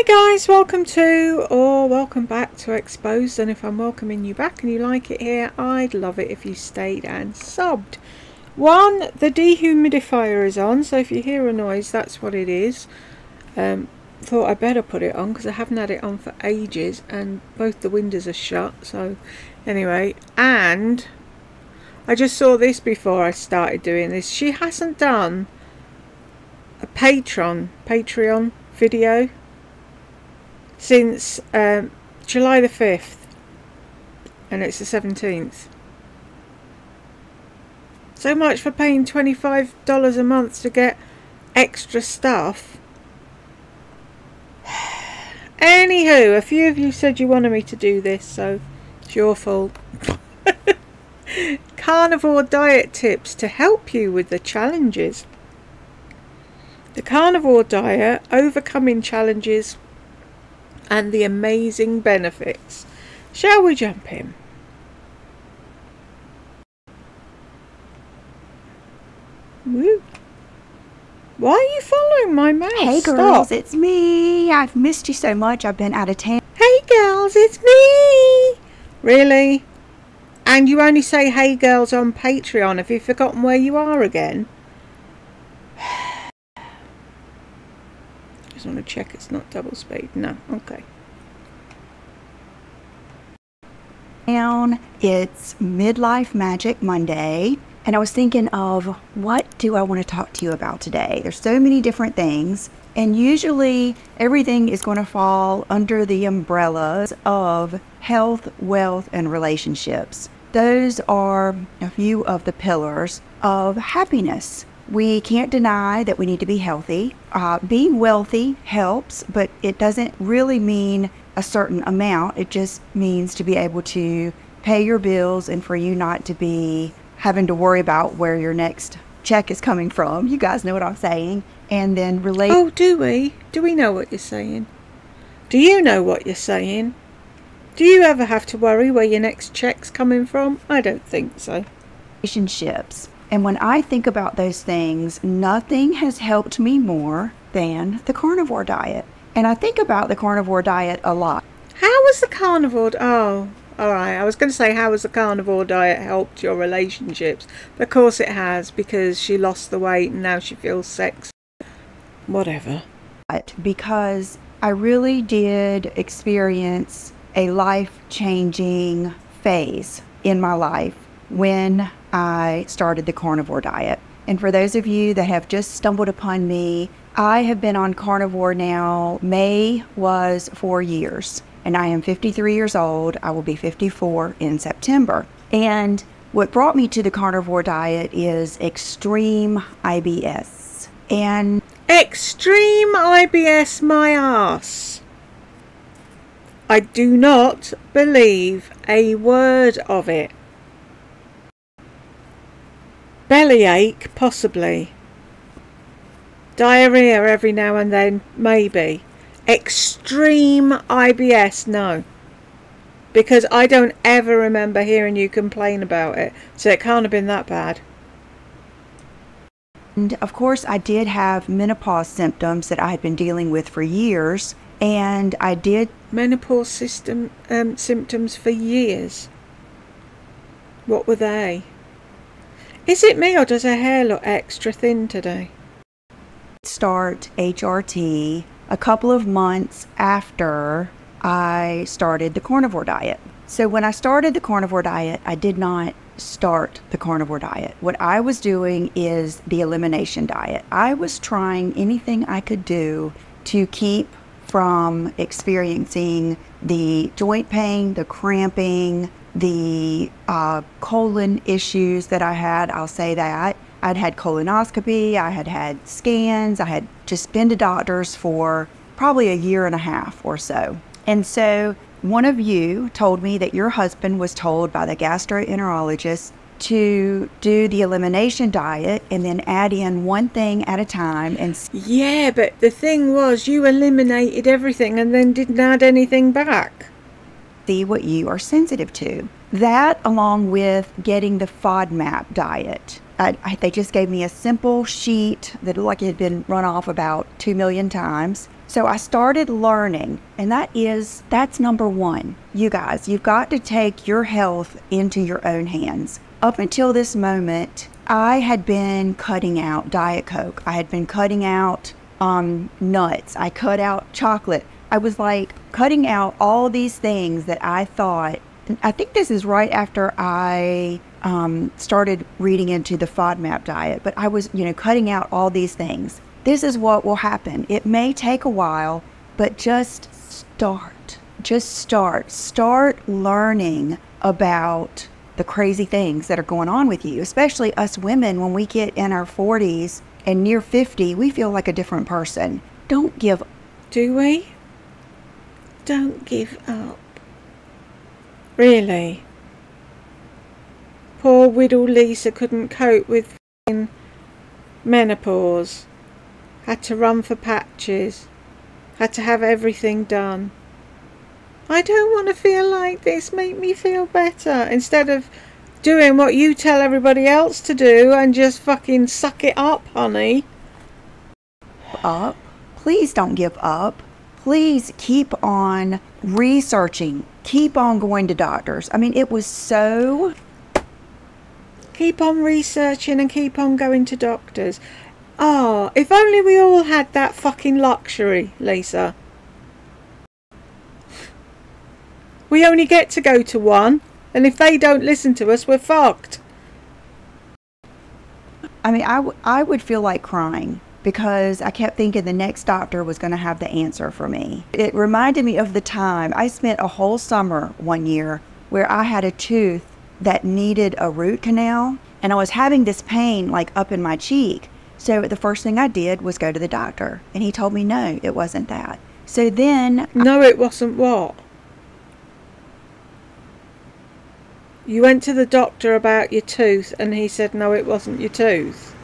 Hi guys, welcome to or welcome back to Exposed, and if I'm welcoming you back and you like it here, I'd love it if you stayed and subbed. The dehumidifier is on, so if you hear a noise, that's what it is. Thought I better put it on because I haven't had it on for ages and both the windows are shut, so anyway. And I just saw this before I started doing this. She hasn't done a Patreon video since July the 5th, and it's the 17th. So much for paying $25 a month to get extra stuff. Anywho, a few of you said you wanted me to do this, so it's your fault. Carnivore diet tips to help you with the challenges. The carnivore diet, overcoming challenges and the amazing benefits. Shall we jump in? Woo. Why are you following my mouse? Hey girls, Stop. It's me. I've missed you so much. I've been out of town. Hey girls, it's me. Really? And you only say hey girls on Patreon. Have you forgotten where you are again? Just want to check it's not double speed. No, okay. It's Midlife Magic Monday, and I was thinking of what do I want to talk to you about today. There's so many different things, and usually everything is going to fall under the umbrellas of health, wealth, and relationships. Those are a few of the pillars of happiness. We can't deny that we need to be healthy. Being wealthy helps, but it doesn't really mean a certain amount. It just means to be able to pay your bills and for you not to be having to worry about where your next check is coming from. You guys know what I'm saying. And then relate. Oh, do we? Do we know what you're saying? Do you know what you're saying? Do you ever have to worry where your next check's coming from? I don't think so. Relationships. And when I think about those things, nothing has helped me more than the carnivore diet. And I think about the carnivore diet a lot. How was the carnivore? Oh, alright. I was going to say, how has the carnivore diet helped your relationships? But of course it has, because she lost the weight and now she feels sexy. Whatever. Because I really did experience a life-changing phase in my life when I started the carnivore diet. And for those of you that have just stumbled upon me, I have been on carnivore now. May was 4 years, and I am 53 years old. I will be 54 in September. And what brought me to the carnivore diet is extreme IBS. And extreme IBS, my ass. I do not believe a word of it. Bellyache, possibly. Diarrhea every now and then, maybe. Extreme IBS, no. Because I don't ever remember hearing you complain about it, so it can't have been that bad. And of course, I did have menopause symptoms that I had been dealing with for years, and I did menopause symptoms for years. What were they? Is it me, or does her hair look extra thin today? Start HRT a couple of months after I started the carnivore diet. So when I started the carnivore diet, I did not start the carnivore diet. What I was doing is the elimination diet. I was trying anything I could do to keep from experiencing the joint pain, the cramping, the colon issues that I had. I'll say that. I'd had colonoscopy, I had had scans, I had just been to doctors for probably a year and a half or so. And so one of you told me that your husband was told by the gastroenterologist to do the elimination diet and then add in one thing at a time. And yeah, but the thing was, you eliminated everything and then didn't add anything back. See what you are sensitive to. That, along with getting the FODMAP diet. They just gave me a simple sheet that looked like it had been run off about 2 million times. So I started learning, and that's number one. You guys, you've got to take your health into your own hands. Up until this moment, I had been cutting out Diet Coke. I had been cutting out nuts. I cut out chocolate. I was like cutting out all these things that I thought, and I think this is right after I started reading into the FODMAP diet, but I was, cutting out all these things. This is what will happen. It may take a while, but just start. Start learning about the crazy things that are going on with you, especially us women. When we get in our 40s and near 50, we feel like a different person. Don't give up. Do we? Don't give up. Really? Poor widow Lisa couldn't cope with menopause. Had to run for patches. Had to have everything done. I don't want to feel like this. Make me feel better. Instead of doing what you tell everybody else to do and just fucking suck it up, honey. Up. Please don't give up. Please keep on researching. Keep on going to doctors. I mean, it was so... Keep on researching and keep on going to doctors. Oh, if only we all had that fucking luxury, Lisa. We only get to go to one, and if they don't listen to us, we're fucked. I mean, I would feel like crying because I kept thinking the next doctor was going to have the answer for me. It reminded me of the time I spent a whole summer one year where I had a tooth that needed a root canal, and I was having this pain like up in my cheek. So the first thing I did was go to the doctor, and he told me no, it wasn't that. So then... No, it wasn't what? You went to the doctor about your tooth and he said no, it wasn't your tooth?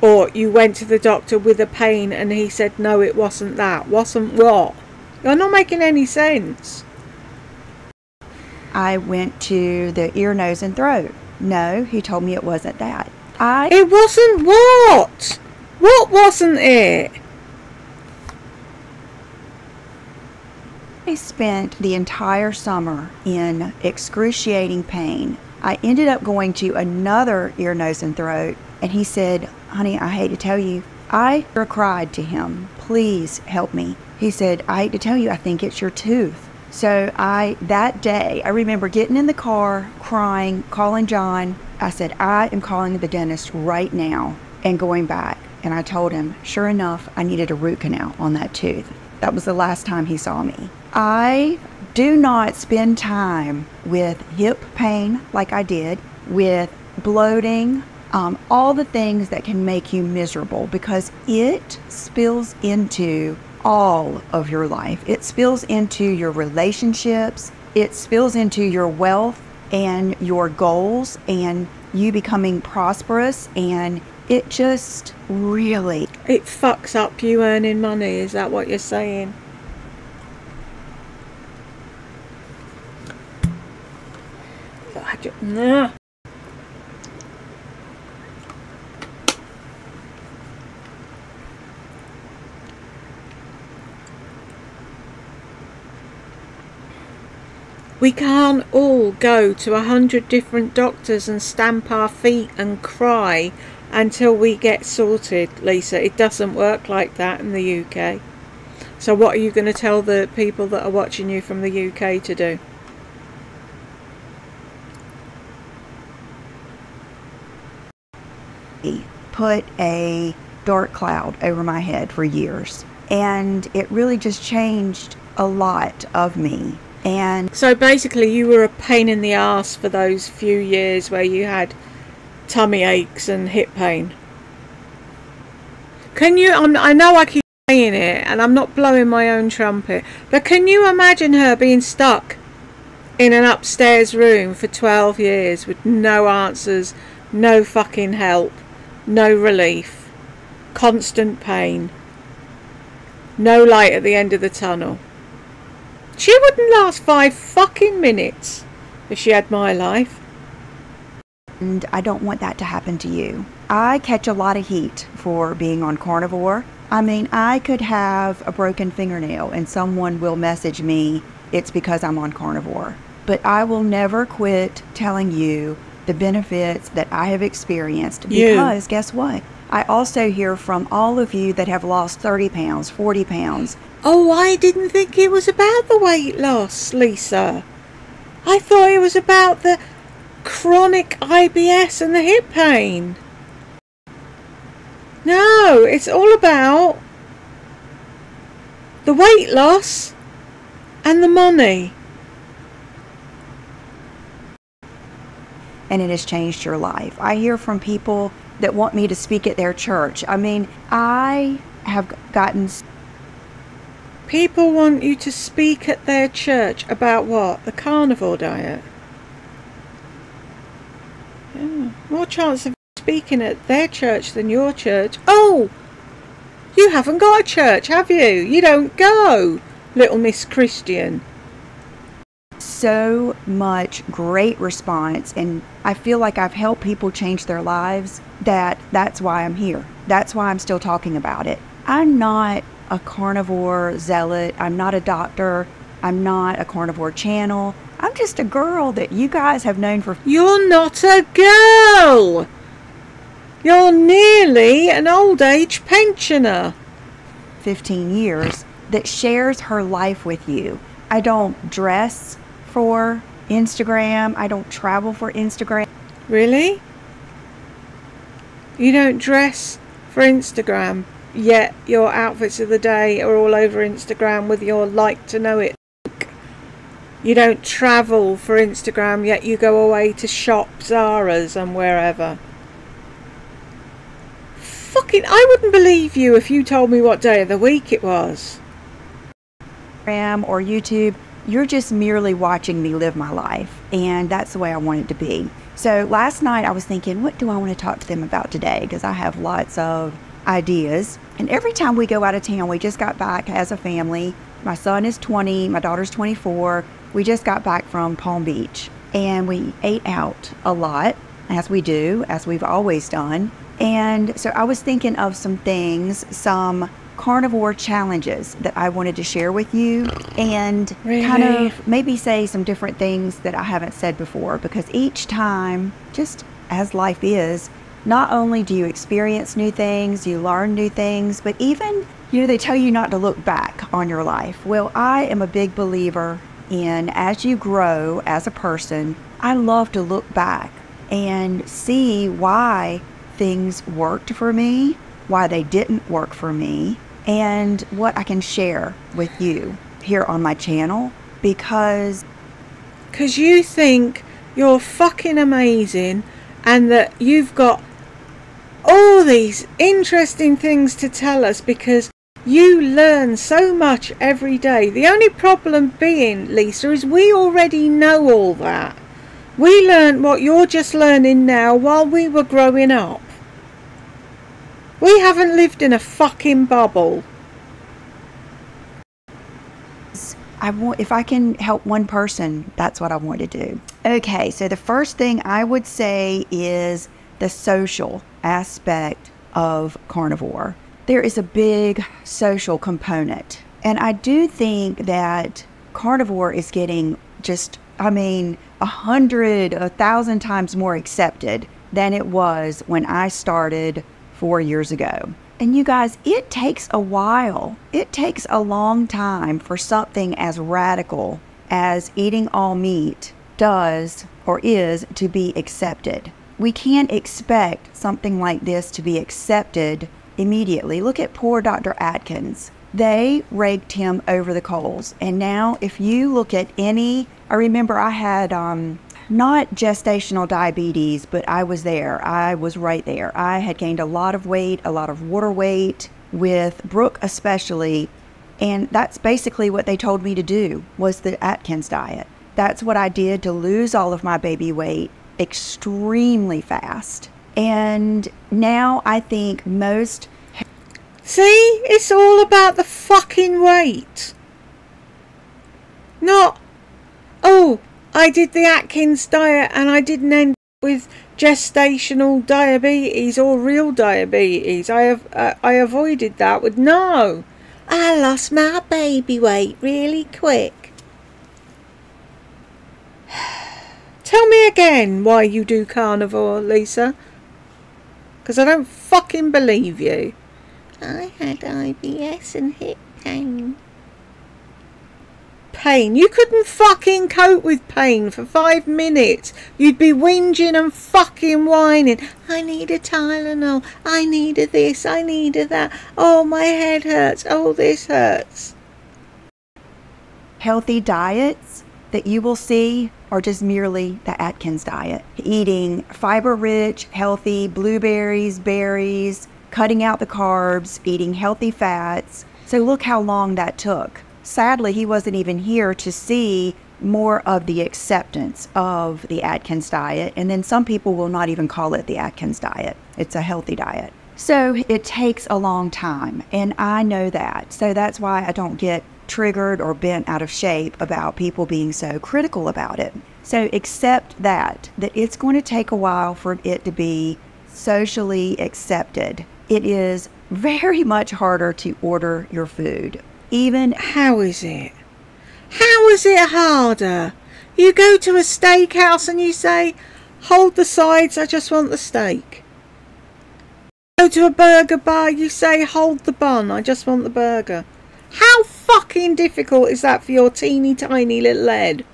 Or you went to the doctor with a pain and he said no, it wasn't that? Wasn't what? You're not making any sense. I went to the ear, nose, and throat. No, he told me it wasn't that. It wasn't what? What wasn't it? I spent the entire summer in excruciating pain. I ended up going to another ear, nose, and throat, and he said, honey, I hate to tell you, I cried to him, please help me. He said, I hate to tell you, I think it's your tooth. So that day, I remember getting in the car, crying, calling John. I said, I am calling the dentist right now and going back. And I told him, sure enough, I needed a root canal on that tooth. That was the last time he saw me. I do not spend time with hip pain like I did, with bloating, all the things that can make you miserable, because it spills into all of your life. It spills into your relationships. It spills into your wealth and your goals and you becoming prosperous, and it just really... It fucks up you earning money, is that what you're saying? Nah. We can't all go to 100 different doctors and stamp our feet and cry until we get sorted, Lisa. It doesn't work like that in the UK. So what are you going to tell the people that are watching you from the UK to do? Put a dark cloud over my head for years, and it really just changed a lot of me. And so basically you were a pain in the ass for those few years where you had tummy aches and hip pain. Can you, I know I keep saying it and I'm not blowing my own trumpet, but can you imagine her being stuck in an upstairs room for 12 years with no answers, no fucking help, no relief, constant pain, no light at the end of the tunnel? She wouldn't last 5 fucking minutes if she had my life. and I don't want that to happen to you. I catch a lot of heat for being on carnivore. I mean, I could have a broken fingernail and someone will message me, it's because I'm on carnivore. But I will never quit telling you the benefits that I have experienced, because guess what? I also hear from all of you that have lost 30 pounds, 40 pounds. Oh, I didn't think it was about the weight loss, Lisa. I thought it was about the chronic IBS and the hip pain. No, it's all about the weight loss and the money. And it has changed your life. I hear from people that want me to speak at their church. I mean, I have gotten... People want you to speak at their church about what? The carnivore diet? Yeah. More chance of speaking at their church than your church. Oh! You haven't got a church, have you? You don't go, little Miss Christian. So much great response, and I feel like I've helped people change their lives. That's why I'm here. That's why I'm still talking about it. I'm not a carnivore zealot. I'm not a doctor. I'm not a carnivore channel. I'm just a girl that you guys have known for... You're not a girl! You're nearly an old age pensioner. 15 years that shares her life with you. I don't dress for Instagram. I don't travel for Instagram. Really? You don't dress for Instagram, yet your outfits of the day are all over Instagram with your like to know it. You don't travel for Instagram, yet you go away to shop Zara's and wherever. Fucking, I wouldn't believe you if you told me what day of the week it was. Or YouTube, you're just merely watching me live my life, and that's the way I want it to be. So last night I was thinking, what do I want to talk to them about today? Because I have lots of ideas, and every time we go out of town, we just got back as a family. My son is 20, my daughter's 24. We just got back from Palm Beach, and we ate out a lot, as we do, as we've always done. And so I was thinking of some things, some carnivore challenges that I wanted to share with you, and kind of maybe say some different things that I haven't said before, because each time, just as life is, not only do you experience new things, you learn new things, but even, you know, they tell you not to look back on your life. Well, I am a big believer in, as you grow as a person, I love to look back and see why things worked for me, why they didn't work for me, and what I can share with you here on my channel, because you think you're fucking amazing and that you've got all these interesting things to tell us, because you learn so much every day. The only problem being, Lisa, is we already know all that. We learned what you're just learning now while we were growing up. We haven't lived in a fucking bubble. If I can help one person, that's what I want to do. Okay, so the first thing I would say is the social aspect of carnivore. There is a big social component, and I do think that carnivore is getting just, 1,000 times more accepted than it was when I started 4 years ago. And you guys, it takes a while. It takes a long time for something as radical as eating all meat does or is to be accepted. We can't expect something like this to be accepted immediately. Look at poor Dr. Atkins. They raked him over the coals. And now if you look at any, I remember I had not gestational diabetes, but I was there. I was right there. I had gained a lot of weight, a lot of water weight, with Brooke especially. And that's basically what they told me to do, was the Atkins diet. That's what I did to lose all of my baby weight extremely fast. And now I think most... See, it's all about the fucking weight. Not, oh, I did the Atkins diet and I didn't end with gestational diabetes or real diabetes. I avoided that with no. I lost my baby weight really quick. Tell me again why you do carnivore, Lisa. Because I don't fucking believe you. I had IBS and hip pain. Pain? You couldn't fucking cope with pain for 5 minutes. You'd be whinging and fucking whining. I need a Tylenol. I need a this. I need a that. Oh, my head hurts. Oh, this hurts. Healthy diets that you will see are just merely the Atkins diet. Eating fiber-rich, healthy blueberries, berries, cutting out the carbs, eating healthy fats. So look how long that took. Sadly, he wasn't even here to see more of the acceptance of the Atkins diet. And then some people will not even call it the Atkins diet. It's a healthy diet. So it takes a long time, and I know that. So that's why I don't get triggered or bent out of shape about people being so critical about it. So accept that it's going to take a while for it to be socially accepted. It is very much harder to order your food. Even how is it? How is it harder? You go to a steakhouse and you say, hold the sides, I just want the steak. Go to a burger bar, you say, hold the bun, I just want the burger. How fucking difficult is that for your teeny tiny little head?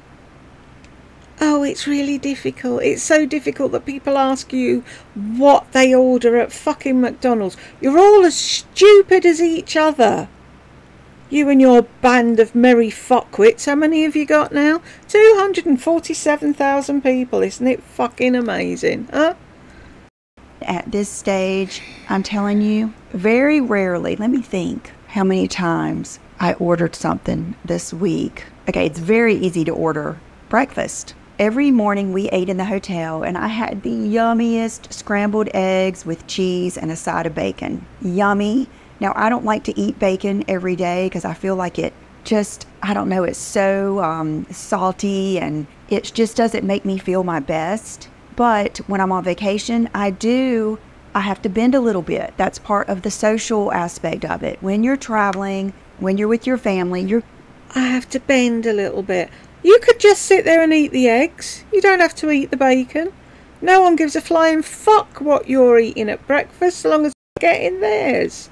Oh, it's really difficult. It's so difficult that people ask you what they order at fucking McDonald's. You're all as stupid as each other. You and your band of merry fuckwits. How many have you got now? 247,000 people. Isn't it fucking amazing, huh? At this stage, I'm telling you, very rarely, let me think how many times I ordered something this week. Okay, it's very easy to order breakfast. Every morning we ate in the hotel and I had the yummiest scrambled eggs with cheese and a side of bacon. Yummy. Now, I don't like to eat bacon every day because I feel like it just, I don't know, it's so salty and it just doesn't make me feel my best. But when I'm on vacation, I have to bend a little bit. That's part of the social aspect of it. When you're traveling, when you're with your family, I have to bend a little bit. You could just sit there and eat the eggs. You don't have to eat the bacon. No one gives a flying fuck what you're eating at breakfast, so long as you're getting theirs.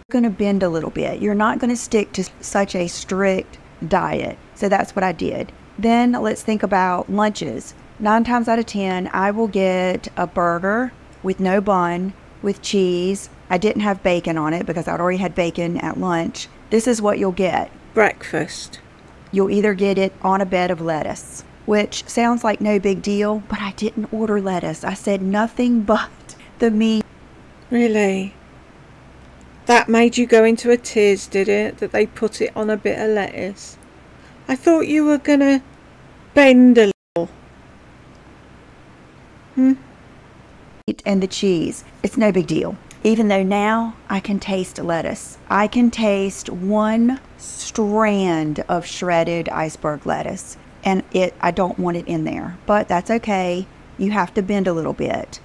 You're going to bend a little bit. You're not going to stick to such a strict diet. So that's what I did. Then let's think about lunches. 9 times out of 10, I will get a burger with no bun, with cheese. I didn't have bacon on it because I'd already had bacon at lunch. This is what you'll get. Breakfast. You'll either get it on a bed of lettuce, which sounds like no big deal, but I didn't order lettuce. I said nothing but the meat. Really? That made you go into a tears, did it? That they put it on a bit of lettuce? I thought you were gonna bend a little. And the cheese. It's no big deal. Even though now I can taste lettuce. I can taste one strand of shredded iceberg lettuce. And I don't want it in there. But that's okay. You have to bend a little bit.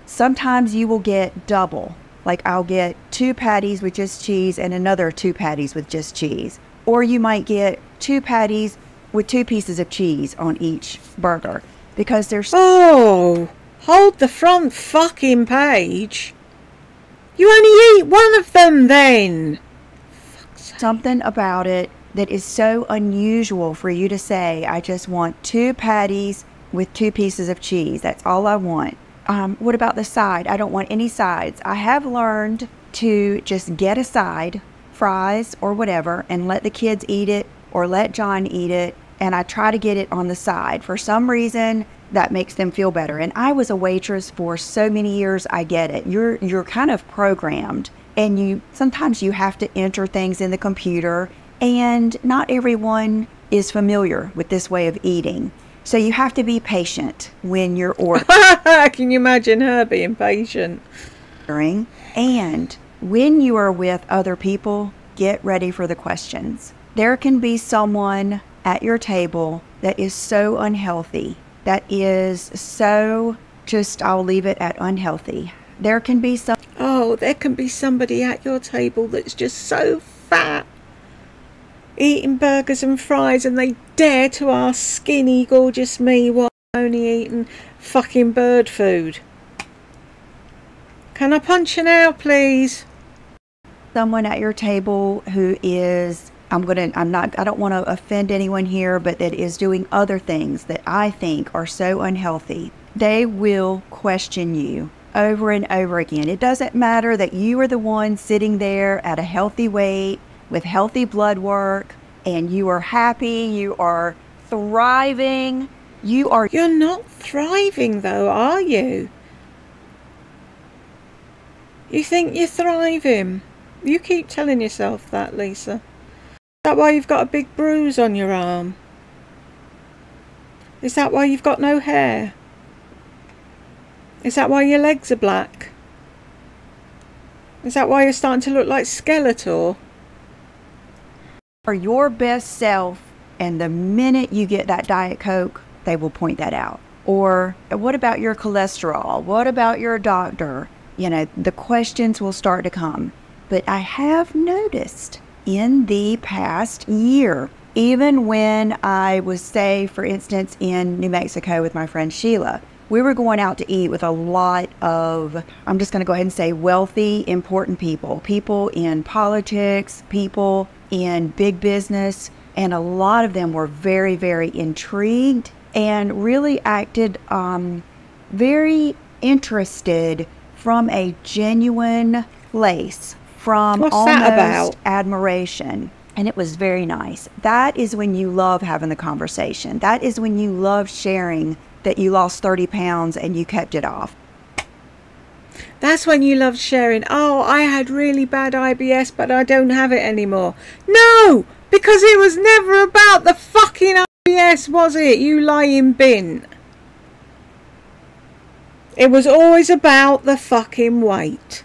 Sometimes you will get double. Like I'll get 2 patties with just cheese and another 2 patties with just cheese. Or you might get 2 patties with 2 pieces of cheese on each burger. Because there's... Oh! Hold the front fucking page. You only eat one of them then. Something about it that is so unusual for you to say, I just want 2 patties with 2 pieces of cheese. That's all I want. What about the side? I don't want any sides. I have learned to just get a side, fries or whatever, and let the kids eat it or let John eat it. And I try to get it on the side. For some reason, that makes them feel better. And I was a waitress for so many years, I get it. You're kind of programmed. And sometimes you have to enter things in the computer. And not everyone is familiar with this way of eating. So you have to be patient when you're ordering. Can you imagine her being patient? And when you are with other people, get ready for the questions. There can be someone at your table that is so unhealthy that is so just, I'll leave it at unhealthy. There can be some. Oh, there can be somebody at your table that's just so fat, eating burgers and fries, and they dare to ask skinny, gorgeous me why I'm only eating fucking bird food. Can I punch you now, please? Someone at your table who is, I don't want to offend anyone here, but that is doing other things that I think are so unhealthy. They will question you over and over again. It doesn't matter that you are the one sitting there at a healthy weight with healthy blood work and you are happy, you are thriving, You're not thriving though, are you? You think you're thriving? You keep telling yourself that, Lisa. Is that why you've got a big bruise on your arm? Is that why you've got no hair? Is that why your legs are black? Is that why you're starting to look like Skeletor? Are your best self, and the minute you get that Diet Coke, they will point that out. Or what about your cholesterol? What about your doctor? You know, the questions will start to come. But I have noticed in the past year, even when I was, say, for instance, in New Mexico with my friend Sheila, we were going out to eat with a lot of, I'm just going to go ahead and say, wealthy, important people. People in politics, people in big business, and a lot of them were very, very intrigued and really acted very interested from a genuine place, from What's almost that about? admiration. And it was very nice. That is when you love having the conversation. That is when you love sharing that you lost 30 pounds and you kept it off. That's when you love sharing. Oh, I had really bad IBS, but I don't have it anymore. No, because it was never about the fucking IBS, was it, you lying bin? It was always about the fucking weight.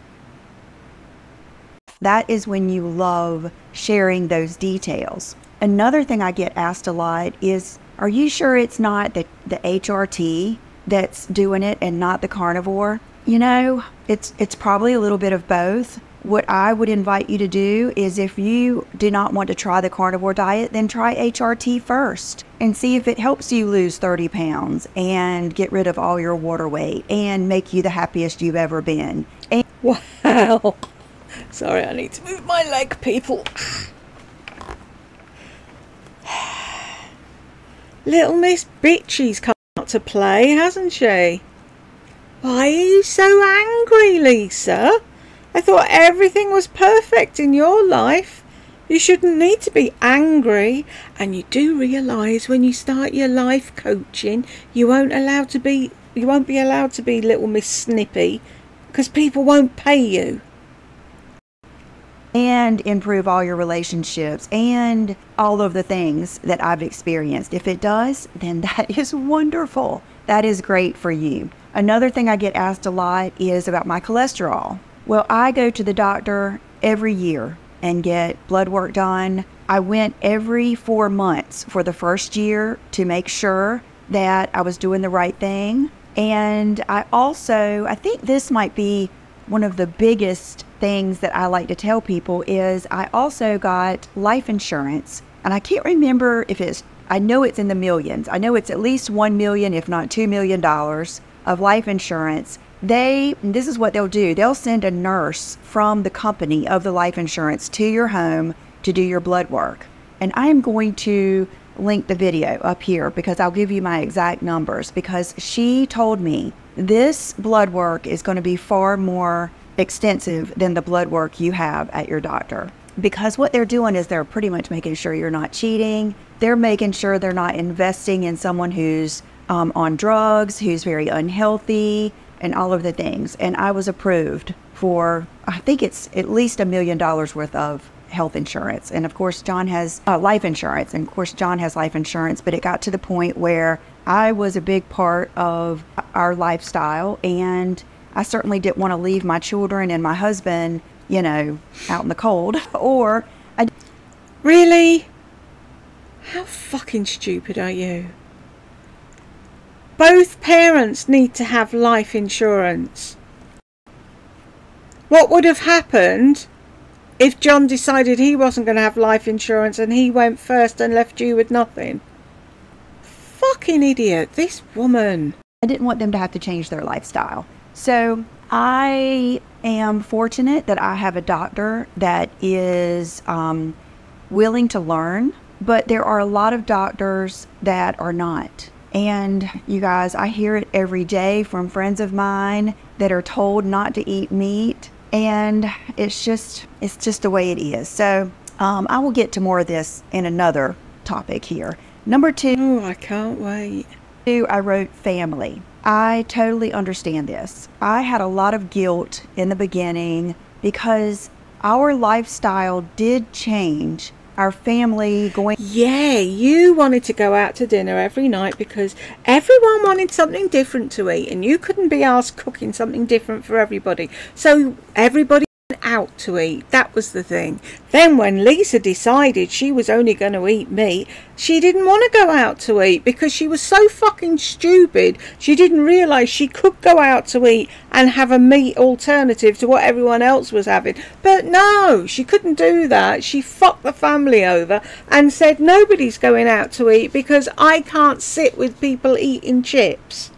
That is when you love sharing those details. Another thing I get asked a lot is, are you sure it's not the HRT that's doing it and not the carnivore? You know, it's probably a little bit of both. What I would invite you to do is, if you do not want to try the carnivore diet, then try HRT first and see if it helps you lose 30 pounds and get rid of all your water weight and make you the happiest you've ever been. And wow. Sorry, I need to move my leg, people. Little Miss Bitchy's come out to play, hasn't she? Why are you so angry, Lisa? I thought everything was perfect in your life. You shouldn't need to be angry. And you do realise when you start your life coaching, you won't be allowed to be Little Miss Snippy, because people won't pay you. And improve all your relationships and all of the things that I've experienced. If it does, then that is wonderful. That is great for you. Another thing I get asked a lot is about my cholesterol. Well, I go to the doctor every year and get blood work done. I went every 4 months for the first year to make sure that I was doing the right thing. And I think this might be one of the biggest things that I like to tell people is I also got life insurance. And I can't remember if I know it's in the millions. I know it's at least $1 million, if not $2 million of life insurance. This is what they'll do. They'll send a nurse from the company of the life insurance to your home to do your blood work. And I am going to link the video up here because I'll give you my exact numbers, because she told me this blood work is going to be far more extensive than the blood work you have at your doctor. Because what they're doing is they're pretty much making sure you're not cheating. They're making sure they're not investing in someone who's on drugs, who's very unhealthy, and all of the things. And I was approved for, I think it's at least $1 million worth of health insurance. And of course, John has life insurance. And of course, John has life insurance. But it got to the point where I was a big part of our lifestyle. And I certainly didn't want to leave my children and my husband, you know, out in the cold. Really? How fucking stupid are you? Both parents need to have life insurance. What would have happened if John decided he wasn't going to have life insurance and he went first and left you with nothing? Fucking idiot, this woman. I didn't want them to have to change their lifestyle. So I am fortunate that I have a doctor that is willing to learn, but there are a lot of doctors that are not. And you guys, I hear it every day from friends of mine that are told not to eat meat, and it's just the way it is. So I will get to more of this in another topic here. Number 2. Oh, I can't wait. I wrote family. I totally understand this. I had a lot of guilt in the beginning because our lifestyle did change. Our family going... Yeah, you wanted to go out to dinner every night because everyone wanted something different to eat and you couldn't be asked cooking something different for everybody. So everybody went out to eat. That was the thing. Then when Lisa decided she was only going to eat meat, she didn't want to go out to eat because she was so fucking stupid. She didn't realise she could go out to eat and have a meat alternative to what everyone else was having. But no, she couldn't do that. She fucked the family over and said nobody's going out to eat because I can't sit with people eating chips.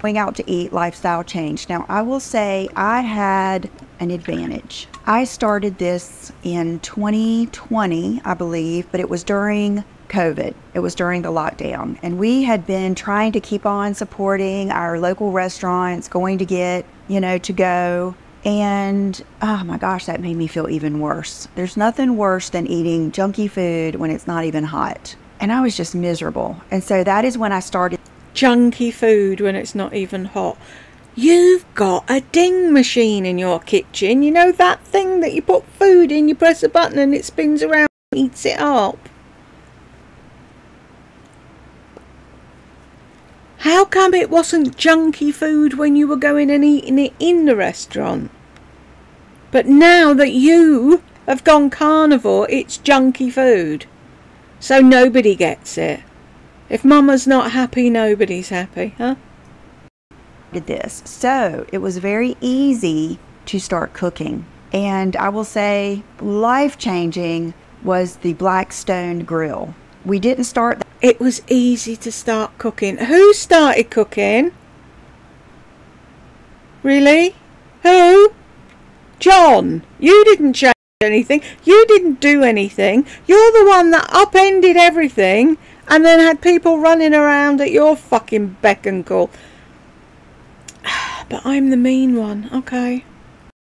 Going out to eat lifestyle change. Now, I will say I had an advantage. I started this in 2020, I believe, but it was during COVID. It was during the lockdown. And we had been trying to keep on supporting our local restaurants, going to get, to go. And oh my gosh, that made me feel even worse. There's nothing worse than eating junky food when it's not even hot. And I was just miserable. And so that is when I started. Junky food when it's not even hot. You've got a ding machine in your kitchen. You know that thing that you put food in, you press a button and it spins around and eats it up. How come it wasn't junky food when you were going and eating it in the restaurant? But now that you have gone carnivore, it's junky food. So nobody gets it. If mama's not happy, nobody's happy, huh? Did this. So it was very easy to start cooking. And I will say life-changing was the Blackstone grill. We didn't start. It was easy to start cooking. Who started cooking? Really? Who? John. You didn't change anything. You didn't do anything. You're the one that upended everything and then had people running around at your fucking beck and call. But I'm the mean one, okay.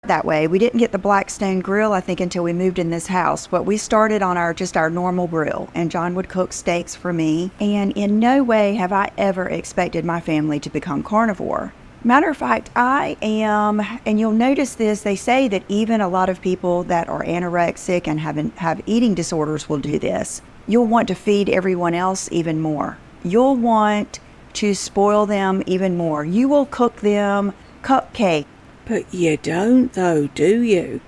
That way. We didn't get the Blackstone grill, I think, until we moved in this house. But we started on our normal grill, and John would cook steaks for me. And in no way have I ever expected my family to become carnivore. Matter of fact, I am, and you'll notice this, they say that even a lot of people that are anorexic and have eating disorders will do this. You'll want to feed everyone else even more. You'll want to spoil them even more. You will cook them cupcakes. But you don't though, do you?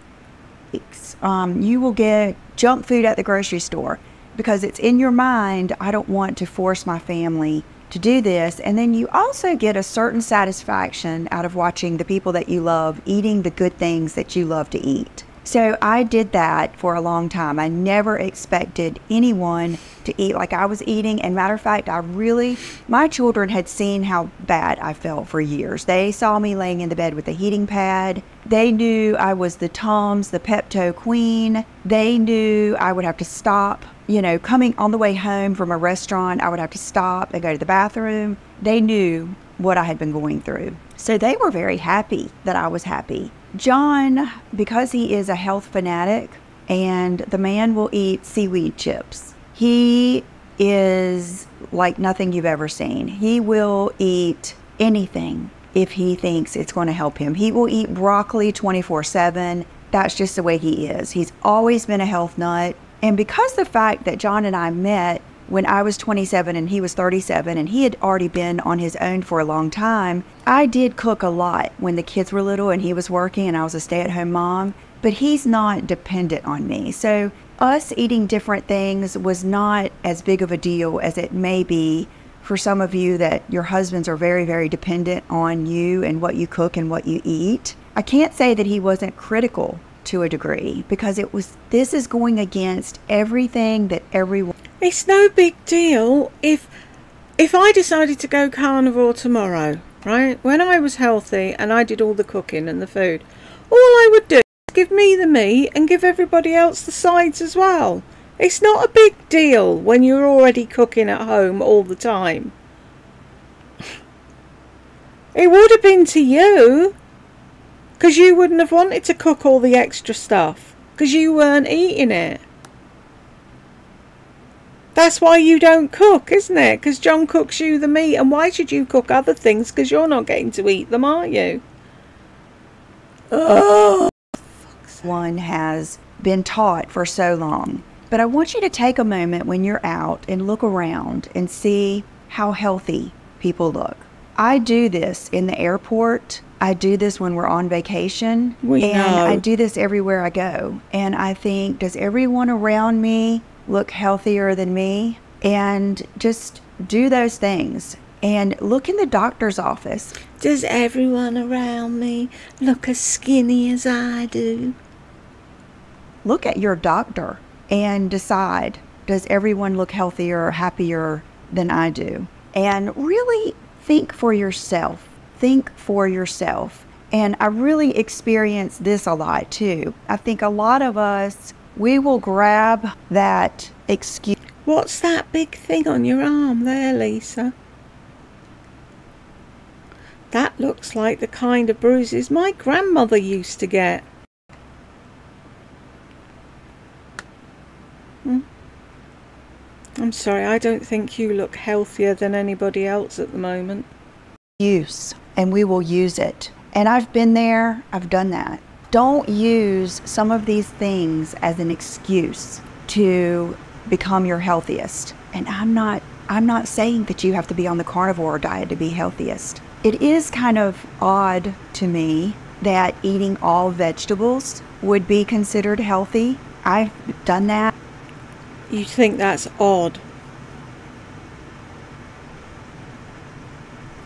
You will get junk food at the grocery store because it's in your mind, I don't want to force my family to do this. And then you also get a certain satisfaction out of watching the people that you love eating the good things that you love to eat. So I did that for a long time. I never expected anyone to eat like I was eating. And matter of fact, my children had seen how bad I felt for years. They saw me laying in the bed with a heating pad. They knew I was the Tums, the Pepto Queen. They knew I would have to stop, coming on the way home from a restaurant, I would have to stop and go to the bathroom. They knew what I had been going through. So they were very happy that I was happy. John, because he is a health fanatic, and the man will eat seaweed chips. He is like nothing you've ever seen. He will eat anything if he thinks it's going to help him. He will eat broccoli 24/7. That's just the way he is. He's always been a health nut. And because the fact that John and I met when I was 27 and he was 37 and he had already been on his own for a long time, I did cook a lot when the kids were little and he was working and I was a stay-at-home mom, but he's not dependent on me. So us eating different things was not as big of a deal as it may be for some of you that your husbands are very, very dependent on you and what you cook and what you eat. I can't say that he wasn't critical to a degree, because this is going against everything that everyone... It's no big deal if I decided to go carnivore tomorrow, right? When I was healthy and I did all the cooking and the food, all I would do is give me the meat and give everybody else the sides as well. It's not a big deal when you're already cooking at home all the time. It would have been to you, because you wouldn't have wanted to cook all the extra stuff, because you weren't eating it. That's why you don't cook, isn't it? Because John cooks you the meat. And why should you cook other things? Because you're not getting to eat them, are you? Oh, one has been taught for so long. But I want you to take a moment when you're out and look around and see how healthy people look. I do this in the airport. I do this when we're on vacation. I do this everywhere I go. And I think, does everyone around me look healthier than me? And just do those things. And look in the doctor's office. Does everyone around me look as skinny as I do? Look at your doctor and decide, does everyone look healthier or happier than I do? And really think for yourself. Think for yourself. And I really experience this a lot too. I think a lot of us, we will grab that excuse. What's that big thing on your arm there, Lisa? That looks like the kind of bruises my grandmother used to get. I'm sorry, I don't think you look healthier than anybody else at the moment. Use, and we will use it. And I've been there, I've done that. Don't use some of these things as an excuse to become your healthiest. And I'm not saying that you have to be on the carnivore diet to be healthiest. It is kind of odd to me that eating all vegetables would be considered healthy. I've done that. You think that's odd?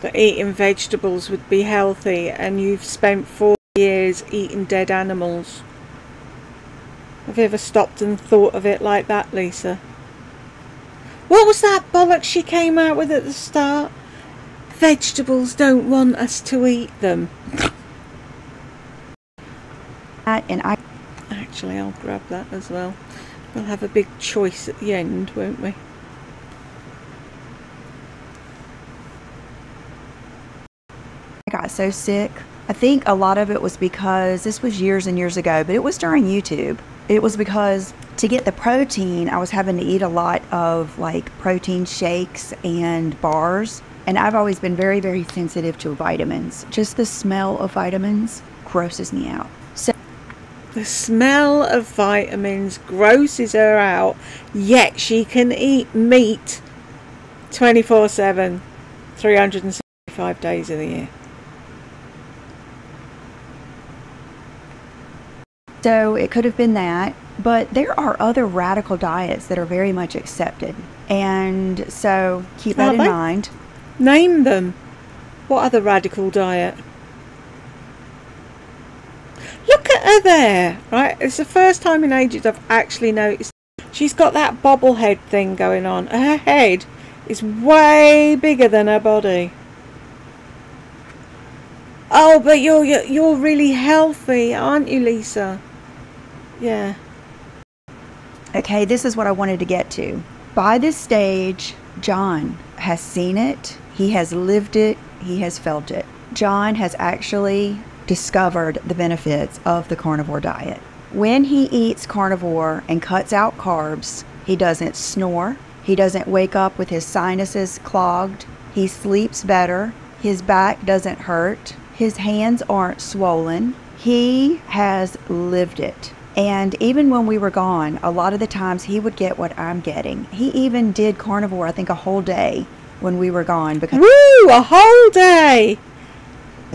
That eating vegetables would be healthy, and you've spent 4 years eating dead animals. Have you ever stopped and thought of it like that, Lisa? What was that bollocks she came out with at the start? Vegetables don't want us to eat them. Actually, I'll grab that as well. We'll have a big choice at the end, won't we? I got so sick. I think a lot of it was because, this was years and years ago, but it was during YouTube. It was because to get the protein, I was having to eat a lot of like protein shakes and bars. And I've always been very, very sensitive to vitamins. Just the smell of vitamins grosses me out. The smell of vitamins grosses her out, yet she can eat meat 24/7, 365 days of the year. So it could have been that, but there are other radical diets that are very much accepted. And so keep that in mind. Name them. What other radical diet? Look at her there, right? It's the first time in ages I've actually noticed she's got that bobblehead thing going on. Her head is way bigger than her body. Oh, but you're really healthy, aren't you, Lisa? Yeah. Okay, this is what I wanted to get to. By this stage, John has seen it, he has lived it, he has felt it. John has actually discovered the benefits of the carnivore diet. When he eats carnivore and cuts out carbs, he doesn't snore, he doesn't wake up with his sinuses clogged, he sleeps better, his back doesn't hurt, his hands aren't swollen. He has lived it. And even when we were gone, a lot of the times he would get what I'm getting. He even did carnivore, I think, a whole day when we were gone. Because woo! A whole day!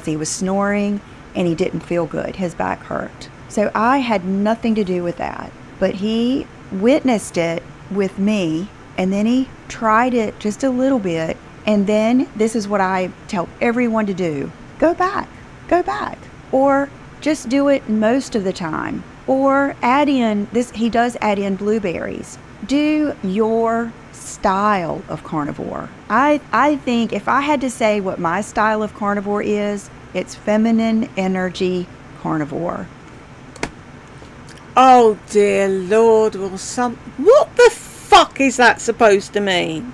He was snoring and he didn't feel good. His back hurt. So I had nothing to do with that. But he witnessed it with me, and then he tried it just a little bit, And then this is what I tell everyone to do. Go back. Or just do it most of the time. Or add in this, he does add in blueberries. Do your style of carnivore. I think if I had to say what my style of carnivore is, it's feminine energy carnivore. Oh dear Lord, what the fuck is that supposed to mean?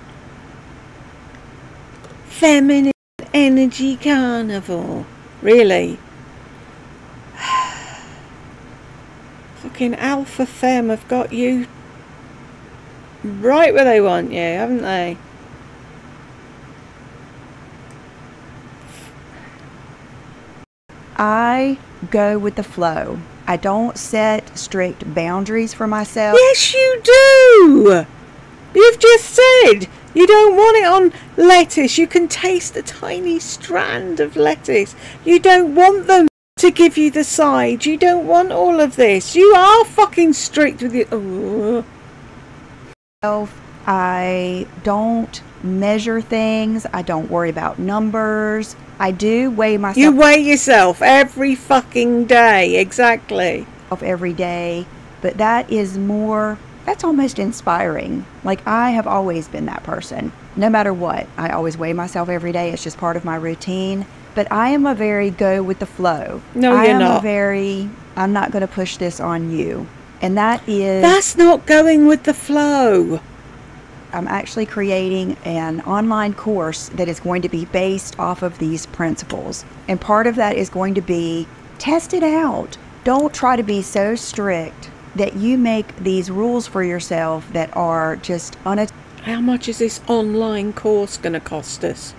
Feminine energy carnivore. Really? Fucking Alpha Femme have got you right where they want you, haven't they? I go with the flow. I don't set strict boundaries for myself. Yes, you do! You've just said you don't want it on lettuce. You can taste a tiny strand of lettuce. You don't want them to give you the side. You don't want all of this. You are fucking strict with your... I don't measure things. I don't worry about numbers. I do weigh myself. You weigh yourself every fucking day. Exactly. Every day. But that is more, that's almost inspiring. Like, I have always been that person. No matter what, I always weigh myself every day. It's just part of my routine. But I am a very go with the flow. No, you're not. I'm not going to push this on you. And that's not going with the flow. I'm actually creating an online course that is going to be based off of these principles. And part of that is going to be, test it out. Don't try to be so strict that you make these rules for yourself that are just How much is this online course going to cost us?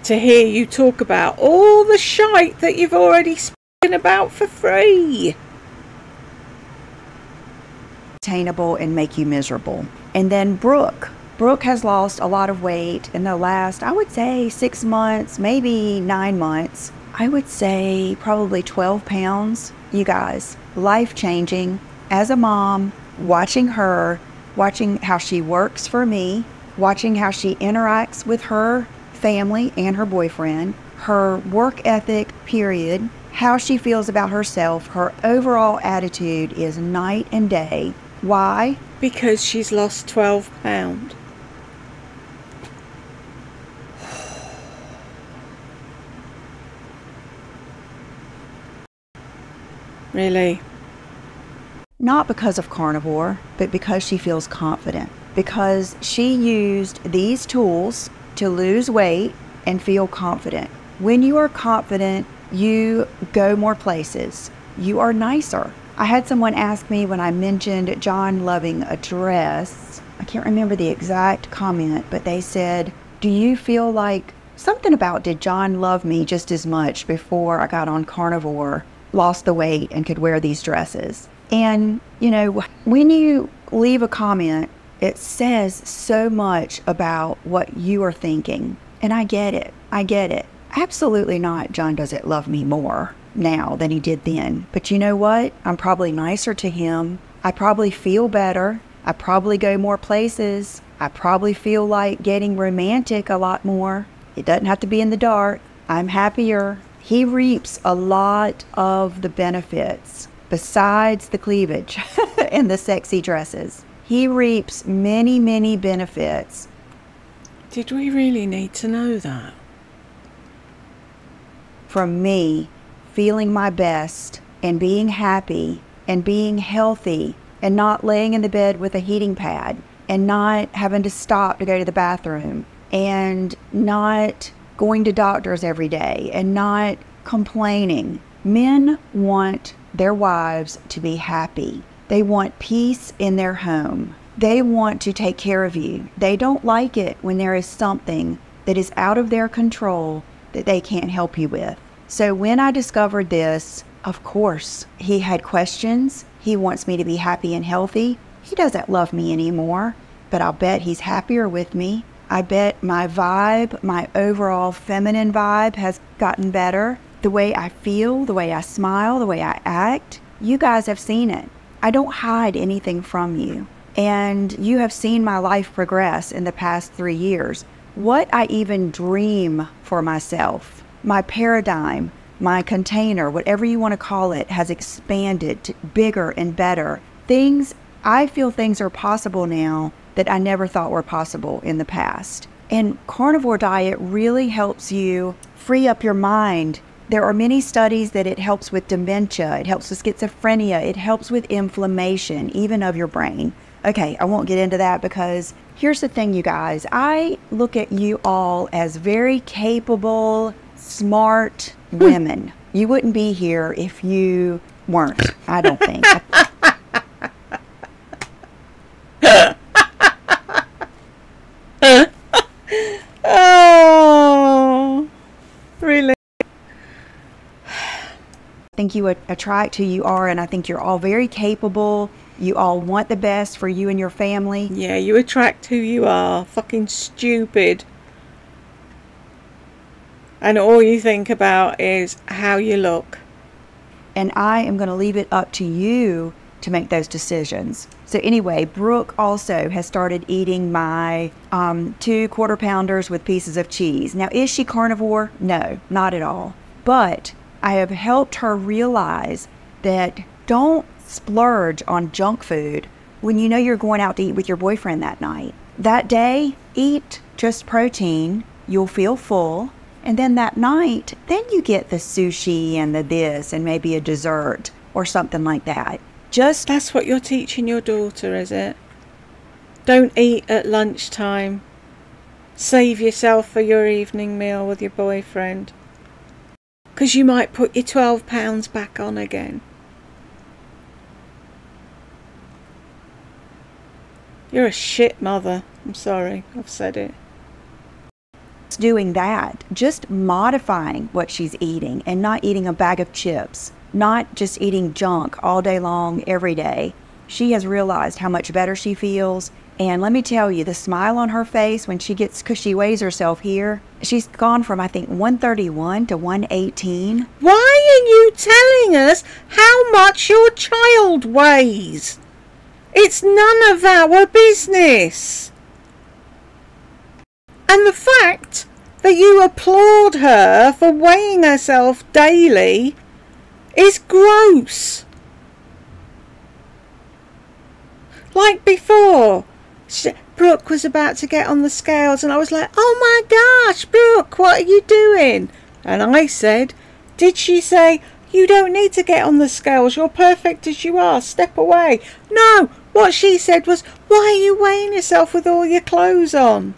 To hear you talk about all the shite that you've already spoken about for free. Attainable and make you miserable. And then Brooke has lost a lot of weight in the last, I would say 6 months, maybe 9 months. I would say probably 12 pounds. You guys, life-changing. As a mom, watching her, watching how she works for me, watching how she interacts with her family and her boyfriend, her work ethic, period, how she feels about herself, her overall attitude is night and day. Why? Because she's lost 12 pounds. Really? Not because of carnivore, but because she feels confident. Because she used these tools to lose weight and feel confident. When you are confident, you go more places. You are nicer. I had someone ask me when I mentioned John loving a dress. I can't remember the exact comment, but they said, do you feel like something about, did John love me just as much before I got on carnivore, lost the weight, and could wear these dresses? And, you know, when you leave a comment, it says so much about what you are thinking. And I get it. Absolutely not. John doesn't love me more now than he did then. But you know what? I'm probably nicer to him. I probably feel better. I probably go more places. I probably feel like getting romantic a lot more. It doesn't have to be in the dark. I'm happier. He reaps a lot of the benefits besides the cleavage and the sexy dresses. He reaps many, many benefits. Did we really need to know that? From me feeling my best and being happy and being healthy and not laying in the bed with a heating pad and not having to stop to go to the bathroom and not going to doctors every day and not complaining. Men want their wives to be happy. They want peace in their home. They want to take care of you. They don't like it when there is something that is out of their control that they can't help you with. So when I discovered this, of course, he had questions. He wants me to be happy and healthy. He doesn't love me anymore, but I'll bet he's happier with me. I bet my vibe, my overall feminine vibe has gotten better. The way I feel, the way I smile, the way I act, you guys have seen it. I don't hide anything from you. And you have seen my life progress in the past 3 years. What I even dream for myself, my paradigm, my container, whatever you want to call it, has expanded to bigger and better. I feel things are possible now that I never thought were possible in the past. And carnivore diet really helps you free up your mind. There are many studies that it helps with dementia, it helps with schizophrenia, it helps with inflammation, even of your brain. Okay, I won't get into that because here's the thing, you guys. I look at you all as very capable, smart women. You wouldn't be here if you weren't, I don't think. Oh, really? I think you attract who you are, and I think you're all very capable. You all want the best for you and your family. Yeah, you attract who you are. Fucking stupid. And all you think about is how you look. And I am going to leave it up to you to make those decisions. So anyway, Brooke also has started eating my 2 quarter pounders with pieces of cheese. Now, is she carnivore? No, not at all. But I have helped her realize that don't splurge on junk food when you know you're going out to eat with your boyfriend that night. That day, eat just protein. You'll feel full. And then that night, then you get the sushi and the this and maybe a dessert or something like that. That's what you're teaching your daughter, is it? Don't eat at lunchtime. Save yourself for your evening meal with your boyfriend. Because you might put your 12 pounds back on again. You're a shit mother. I'm sorry, I've said it. Doing that, just modifying what she's eating and not eating a bag of chips, not just eating junk all day long, every day. She has realized how much better she feels. And let me tell you, the smile on her face when because she weighs herself here, she's gone from, I think, 131 to 118. Why are you telling us how much your child weighs? It's none of our business. And the fact that you applaud her for weighing herself daily is gross. Like before, Brooke was about to get on the scales and I was like, oh my gosh, Brooke, what are you doing? And I said, did she say, you don't need to get on the scales, you're perfect as you are, step away? No, what she said was, why are you weighing yourself with all your clothes on?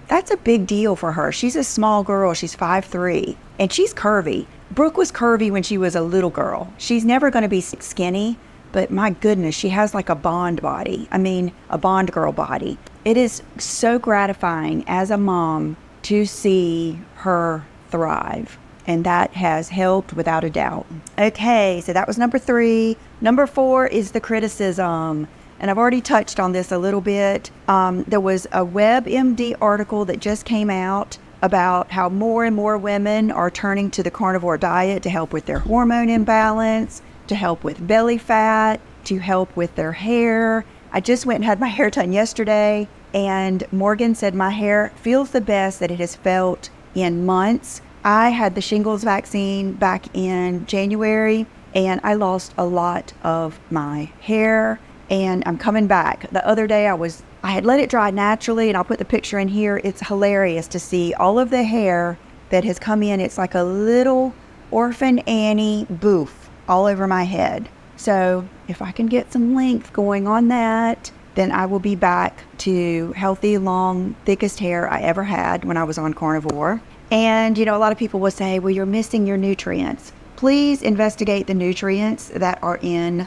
That's a big deal for her. She's a small girl. She's 5'3", and she's curvy. Brooke was curvy when she was a little girl. She's never going to be skinny, but my goodness, she has like a Bond body. I mean, a Bond girl body. It is so gratifying as a mom to see her thrive, and that has helped without a doubt. Okay, so that was number 3. Number 4 is the criticism. And I've already touched on this a little bit. There was a WebMD article that just came out about how more and more women are turning to the carnivore diet to help with their hormone imbalance, to help with belly fat, to help with their hair. I just went and had my hair done yesterday, and Morgan said my hair feels the best that it has felt in months. I had the shingles vaccine back in January, and I lost a lot of my hair. And I'm coming back. The other day I had let it dry naturally, and I'll put the picture in here. It's hilarious to see all of the hair that has come in. It's like a little Orphan Annie boof all over my head. So if I can get some length going on that, then I will be back to healthy, long, thickest hair I ever had when I was on carnivore. And, you know, a lot of people will say, well, you're missing your nutrients. Please investigate the nutrients that are in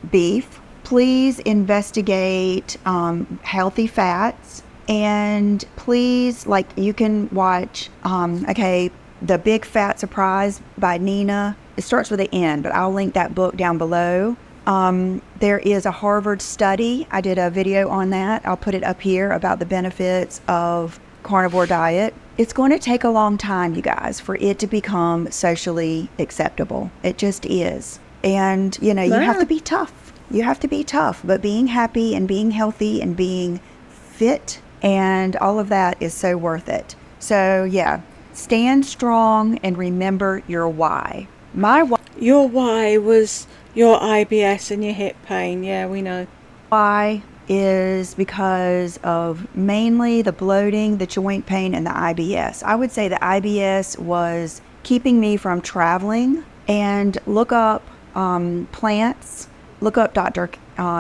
beef. Please investigate healthy fats, and please, like, you can watch, The Big Fat Surprise by Nina. It starts with an N, but I'll link that book down below. There is a Harvard study. I did a video on that. I'll put it up here about the benefits of carnivore diet, it's going to take a long time, you guys, for it to become socially acceptable. It just is. And, you know, you have to be tough. You have to be tough. But being happy and being healthy and being fit and all of that is so worth it. So, yeah, stand strong and remember your why. Your why was your IBS and your hip pain. Yeah, we know. Why is because of mainly the bloating, the joint pain, and the IBS. I would say the IBS was keeping me from traveling. And look up plants. Look up Dr.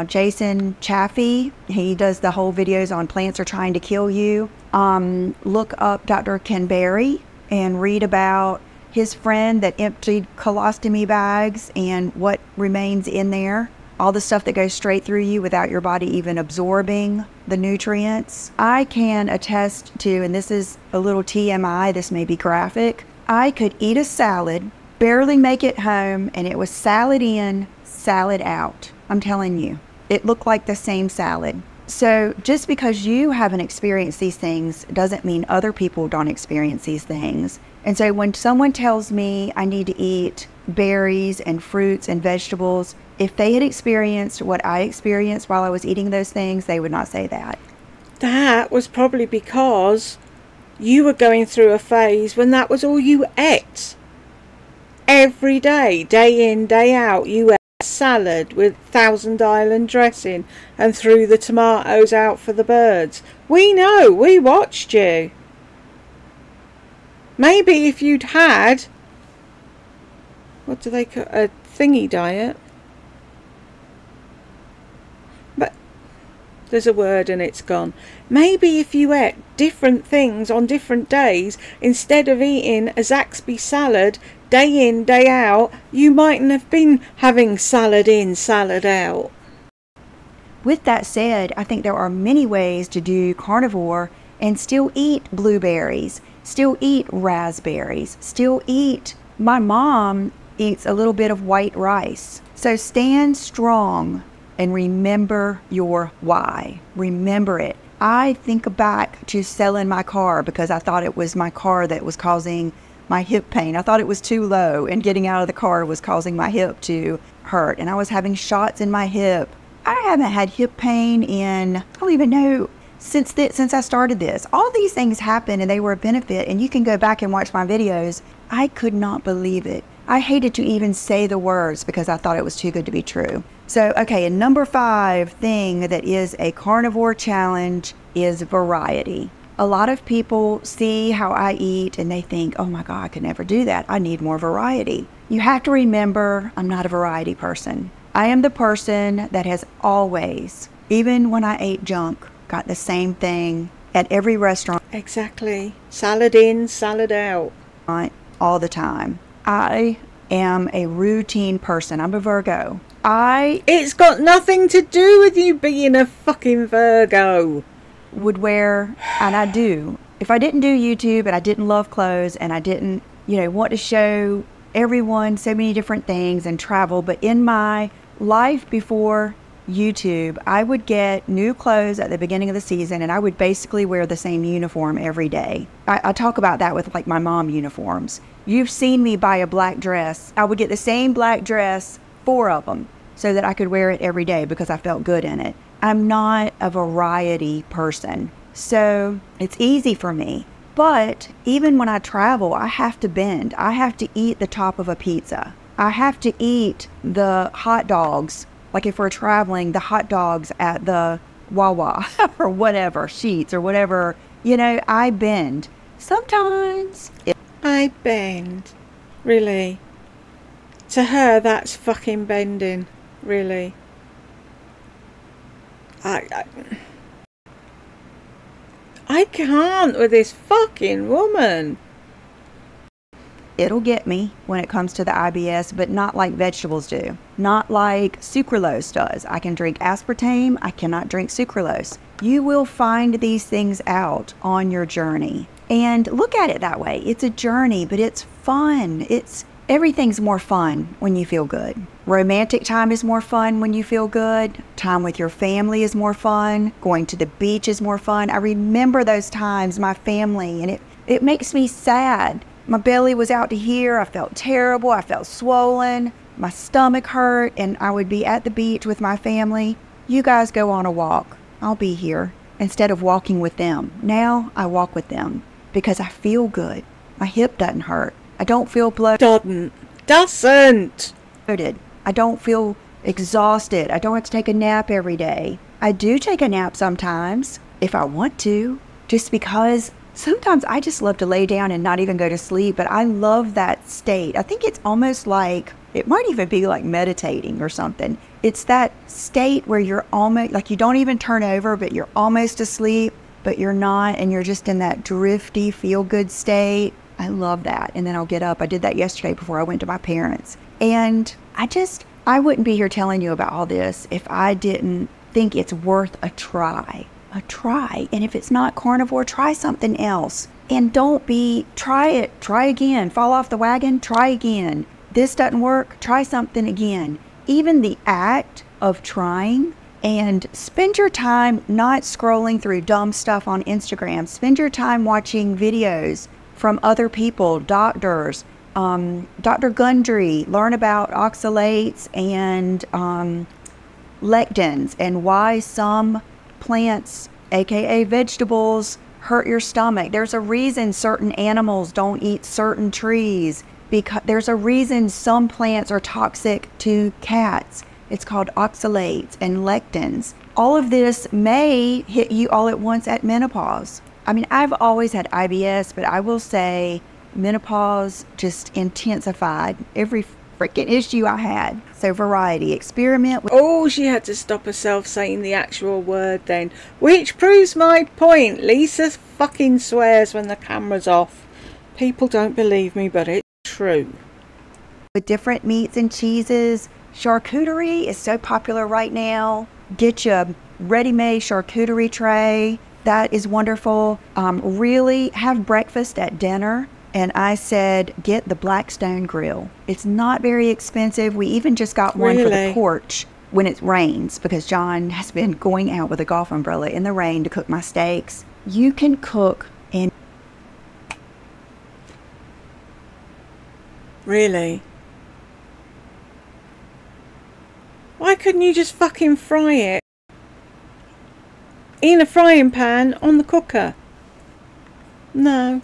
Jason Chaffee. He does the whole videos on plants are trying to kill you. Look up Dr. Ken Berry and read about his friend that emptied colostomy bags and what remains in there. All the stuff that goes straight through you without your body even absorbing the nutrients. I can attest to, and this is a little TMI, this may be graphic, I could eat a salad, barely make it home, and it was salad in, salad out. I'm telling you, it looked like the same salad. So just because you haven't experienced these things doesn't mean other people don't experience these things. And so when someone tells me I need to eat berries and fruits and vegetables, if they had experienced what I experienced while I was eating those things, they would not say that. That was probably because you were going through a phase when that was all you ate. Every day, day in, day out, you ate salad with Thousand Island dressing and threw the tomatoes out for the birds. We know, we watched you. Maybe if you'd had, what do they call a thingy diet? But there's a word and it's gone. Maybe if you ate different things on different days, instead of eating a Zaxby salad day in, day out, you mightn't have been having salad in, salad out. With that said, I think there are many ways to do carnivore and still eat blueberries, still eat raspberries, still eat. My mom eats a little bit of white rice. So stand strong and remember your why. Remember it. I think back to selling my car because I thought it was my car that was causing my hip pain. I thought it was too low and getting out of the car was causing my hip to hurt. And I was having shots in my hip. I haven't had hip pain in, I don't even know, since I started this. All these things happened and they were a benefit, and you can go back and watch my videos. I could not believe it. I hated to even say the words because I thought it was too good to be true. So, okay, and number 5 thing that is a carnivore challenge is variety. A lot of people see how I eat and they think, oh my God, I could never do that. I need more variety. You have to remember, I'm not a variety person. I am the person that has always, even when I ate junk, got the same thing at every restaurant. Exactly. Salad in, salad out. All the time. I am a routine person. I'm a Virgo. It's got nothing to do with you being a fucking Virgo. Would wear, and I do. If I didn't do YouTube and I didn't love clothes and I didn't, want to show everyone so many different things and travel, but in my life before YouTube, I would get new clothes at the beginning of the season and I would basically wear the same uniform every day. I talk about that with like my mom uniforms. You've seen me buy a black dress. I would get the same black dress, 4 of them, so that I could wear it every day because I felt good in it. I'm not a variety person, so it's easy for me. But even when I travel, I have to bend. I have to eat the top of a pizza. I have to eat the hot dogs. Like if we're traveling, the hot dogs at the Wawa or whatever, Sheets or whatever, I bend. Sometimes I bend. Really? To her, that's fucking bending. Really? I can't with this fucking woman. It'll get me when it comes to the IBS, but not like vegetables do. Not like sucralose does. I can drink aspartame. I cannot drink sucralose. You will find these things out on your journey. And look at it that way. It's a journey, but it's fun. Everything's more fun when you feel good. Romantic time is more fun when you feel good. Time with your family is more fun. Going to the beach is more fun. I remember those times, my family, and it makes me sad. My belly was out to here. I felt terrible. I felt swollen. My stomach hurt, and I would be at the beach with my family. You guys go on a walk. I'll be here instead of walking with them. Now I walk with them because I feel good. My hip doesn't hurt. I don't feel bloated. Doesn't. I don't feel exhausted. I don't have to take a nap every day. I do take a nap sometimes if I want to, just because sometimes I just love to lay down and not even go to sleep, but I love that state. I think it's almost like, it might even be like meditating or something. It's that state where you're almost, like you don't even turn over, but you're almost asleep, but you're not, and you're just in that drifty, feel-good state. I love that. And then I'll get up. I did that yesterday before I went to my parents. And I wouldn't be here telling you about all this if I didn't think it's worth a try. A try. And if it's not carnivore, try something else. And try it. Try again. Fall off the wagon. Try again. This doesn't work. Try something again. Even the act of trying, and spend your time not scrolling through dumb stuff on Instagram. Spend your time watching videos from other people, doctors, Dr. Gundry. Learn about oxalates and lectins and why some plants, aka vegetables, hurt your stomach. There's a reason certain animals don't eat certain trees, because there's a reason some plants are toxic to cats. It's called oxalates and lectins. All of this may hit you all at once at menopause. I mean, I've always had IBS, but I will say menopause just intensified every freaking issue I had. So variety, experiment with. Oh, she had to stop herself saying the actual word then, which proves my point. Lisa fucking swears when the camera's off. People don't believe me, but it's true. With different meats and cheeses. Charcuterie is so popular right now. Get you a ready-made charcuterie tray. That is wonderful. Really have breakfast at dinner. And I said, get the Blackstone grill. It's not very expensive. We even just got one for the porch when it rains, because John has been going out with a golf umbrella in the rain to cook my steaks. You can cook in. Really? Why couldn't you just fucking fry it in a frying pan on the cooker? No.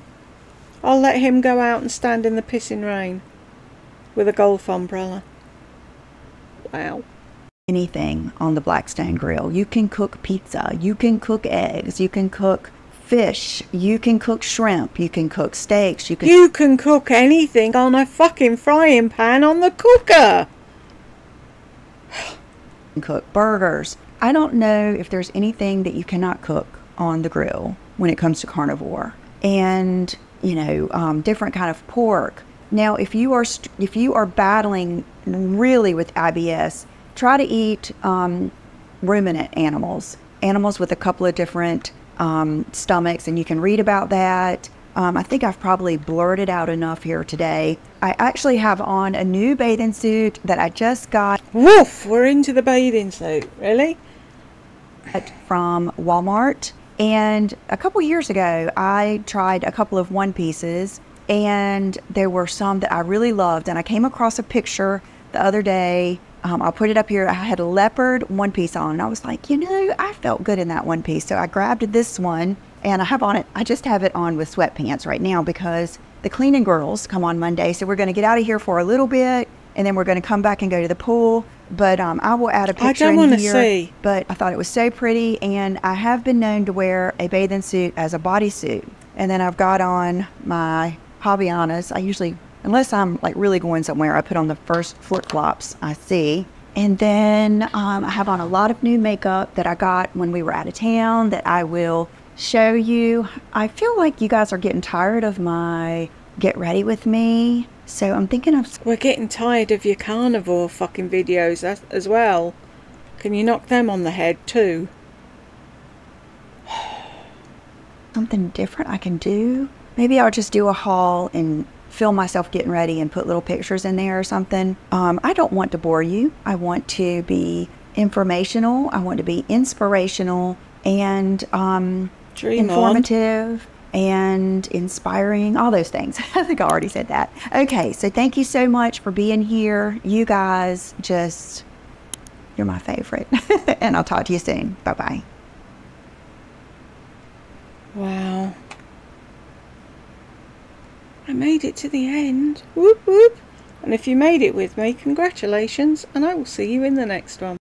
I'll let him go out and stand in the pissing rain with a golf umbrella. Wow. Anything on the Blackstone grill. You can cook pizza. You can cook eggs. You can cook fish. You can cook shrimp. You can cook steaks. You can cook anything on a fucking frying pan on the cooker. Cook burgers. I don't know if there's anything that you cannot cook on the grill when it comes to carnivore. And you know, different kind of pork. Now, if you are battling really with IBS, try to eat ruminant animals with a couple of different stomachs, and you can read about that. I think I've probably blurted out enough here today. I actually have on a new bathing suit that I just got. Woof! We're into the bathing suit. Really? From Walmart. And a couple years ago, I tried a couple of one pieces, and there were some that I really loved. And I came across a picture the other day. I'll put it up here. I had a leopard one piece on, and I was like, you know, I felt good in that one piece. So I grabbed this one, and I have on it. I just have it on with sweatpants right now because the cleaning girls come on Monday. So we're going to get out of here for a little bit, and then we're going to come back and go to the pool. But I will add a picture in here. I don't want to see. But I thought it was so pretty, and I have been known to wear a bathing suit as a bodysuit. And then I've got on my Havaianas. I usually, unless I'm like really going somewhere, I put on the first flip-flops I see. And then I have on a lot of new makeup that I got when we were out of town that I will show you. I feel like you guys are getting tired of my get ready with me. So I'm thinking of... We're getting tired of your carnivore fucking videos as well. Can you knock them on the head too? Something different I can do. Maybe I'll just do a haul and film myself getting ready and put little pictures in there or something. I don't want to bore you. I want to be informational. I want to be inspirational and informative and inspiring, all those things. I think I already said that. Okay, so thank you so much for being here. You guys just, you're my favorite. And I'll talk to you soon. Bye-bye. Wow. I made it to the end. Whoop whoop. And if you made it with me, congratulations, and I will see you in the next one.